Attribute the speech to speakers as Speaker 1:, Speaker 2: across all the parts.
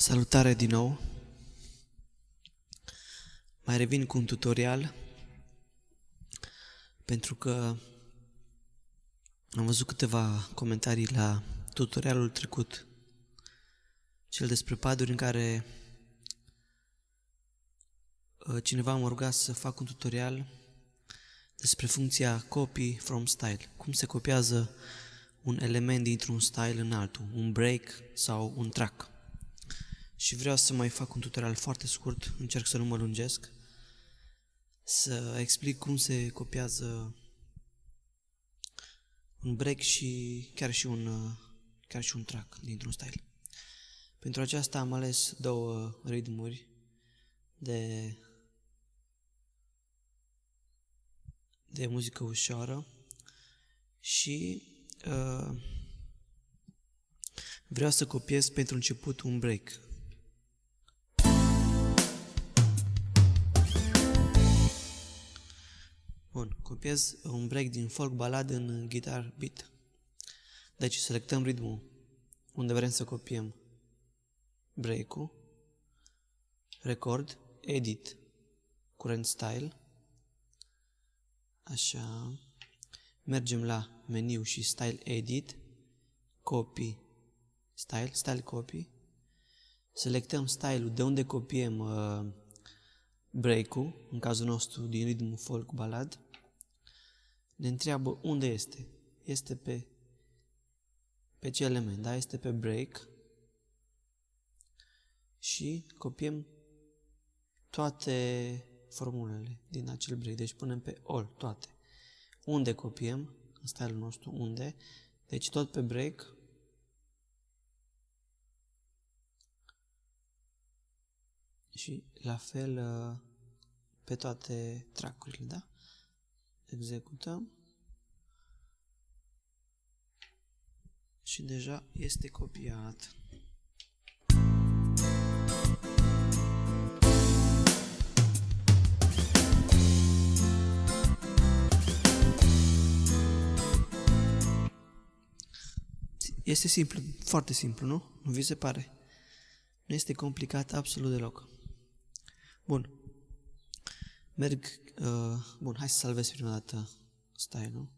Speaker 1: Salutare din nou! Mai revin cu un tutorial pentru că am văzut câteva comentarii la tutorialul trecut, cel despre paduri, în care cineva m-a rugat să fac un tutorial despre funcția copy from style, cum se copiază un element dintr-un style în altul, un break sau un track. Și vreau să mai fac un tutorial foarte scurt, încerc să nu mă lungesc, să explic cum se copiază un break și chiar și un track dintr-un style. Pentru aceasta am ales două ritmuri de muzică ușoară și vreau să copiez pentru început un break. Bun, copiez un break din folk ballad în guitar beat. Deci selectăm ritmul unde vrem să copiem break-ul, record, edit, current style, așa, mergem la meniu și style edit, copy, style copy, selectăm style-ul de unde copiem break-ul, în cazul nostru din ritmul folk ballad, ne întreabă unde este. Este pe ce element, da? Este pe break și copiem toate formulele din acel break. Deci punem pe all, toate. Unde copiem? În style-ul nostru, unde? Deci tot pe break. Și la fel pe toate track-urile, da? Executăm și deja este copiat. Este simplu, foarte simplu, nu? Nu vi se pare? Nu este complicat absolut deloc. Bun. Bun, hai să salvez prima dată style-ul.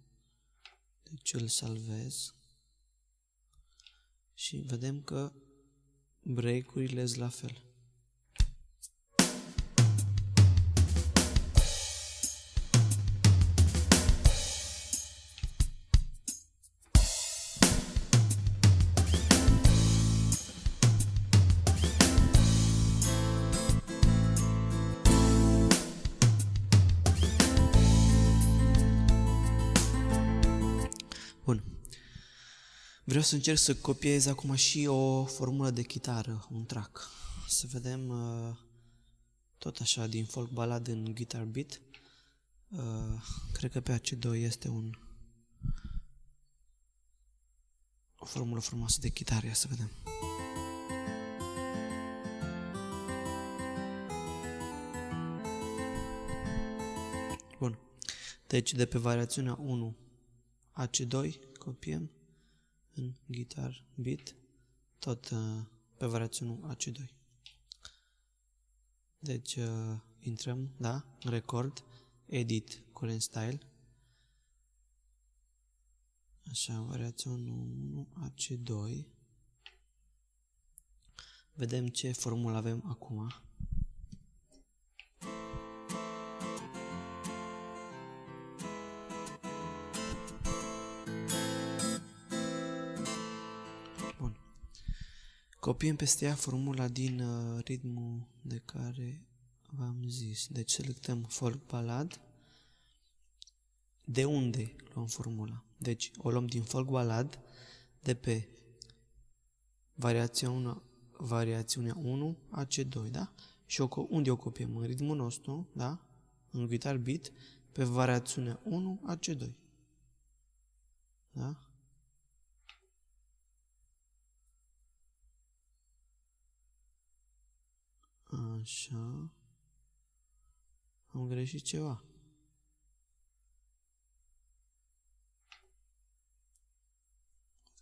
Speaker 1: Deci îl salvez. Și vedem că break-urile sunt la fel. Bun. Vreau să încerc să copiez acum și o formulă de chitară, un track. Să vedem tot așa din folk ballad în guitar beat. Cred că pe AC2 este o formulă frumoasă de chitară, ia să vedem. Bun. Deci de pe variațiunea 1 AC2 copiem în guitar beat, tot pe variațiunea AC2. Deci intrăm, da, în record, edit, current style, așa, variațiunea 1 AC2, vedem ce formulă avem acum. Copiem peste ea formula din ritmul de care v-am zis. Deci selectăm folk ballad. De unde luăm formula? Deci o luăm din folk ballad de pe variațiunea 1 AC2, da? Și unde o copiem? În ritmul nostru, da? În guitar beat, pe variațiunea 1 AC2. Da? Așa. Am greșit ceva.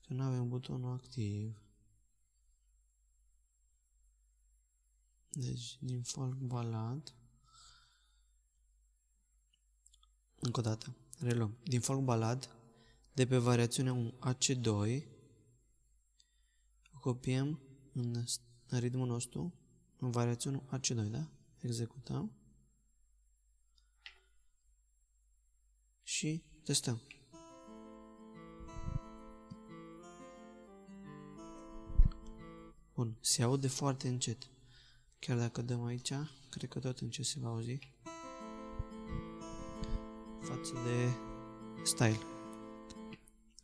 Speaker 1: Că nu avem butonul activ. Deci, din folk ballad, încă o dată, reluăm. Din folk ballad, de pe variațiunea AC2, copiem în ritmul nostru, în variațiunea AC2, da? Executăm și testăm. Bun, se aude foarte încet. Chiar dacă dăm aici, cred că tot încet se va auzi față de style.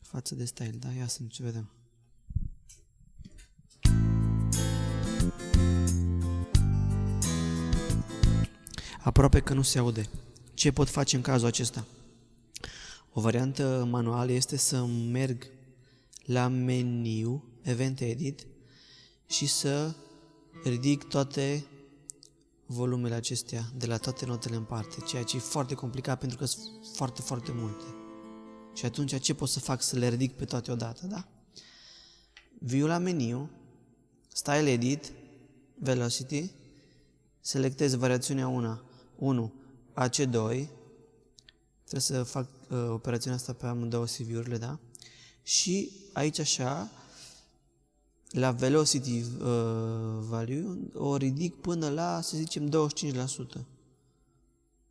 Speaker 1: Față de style, da? Ia să vedem. Aproape că nu se aude. Ce pot face în cazul acesta? O variantă manuală este să merg la meniu, Event Edit, și să ridic toate volumele acestea de la toate notele în parte, ceea ce e foarte complicat pentru că sunt foarte, foarte multe. Și atunci ce pot să fac? Să le ridic pe toate odată, da? Viu la meniu, Style Edit, Velocity, selectez variațiunea 1, AC2, trebuie să fac operațiunea asta pe amândouă CV-urile, da? Și aici așa, la Velocity Value, o ridic până la, să zicem, 25%.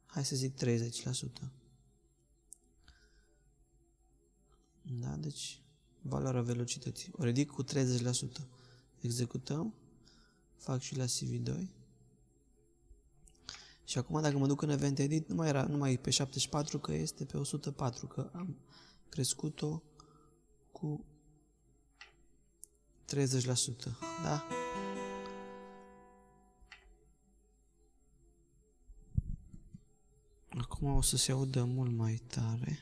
Speaker 1: Hai să zic 30%. Da, deci valoarea velocității. O ridic cu 30%. Executăm. Fac și la CV2. Și acum dacă mă duc în Event Edit, nu mai e pe 74, că este pe 104, că am crescut-o cu 30%, da? Acum o să se audă mult mai tare.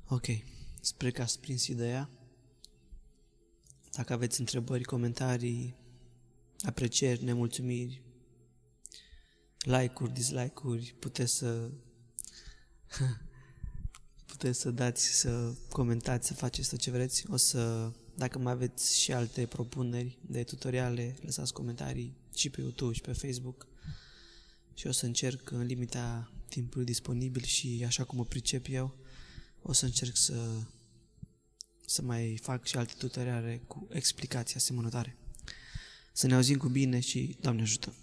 Speaker 1: Ok, sper că ați prins ideea. Dacă aveți întrebări, comentarii, aprecieri, nemulțumiri, like-uri, dislike-uri, puteți să dați, să comentați, să faceți tot ce vreți. Dacă mai aveți și alte propuneri de tutoriale, lăsați comentarii și pe YouTube și pe Facebook. Și o să încerc în limita timpului disponibil și așa cum o pricep eu, o să încerc să mai fac și alte tutoriale cu explicații asemănătoare. Să ne auzim cu bine și Doamne ajută!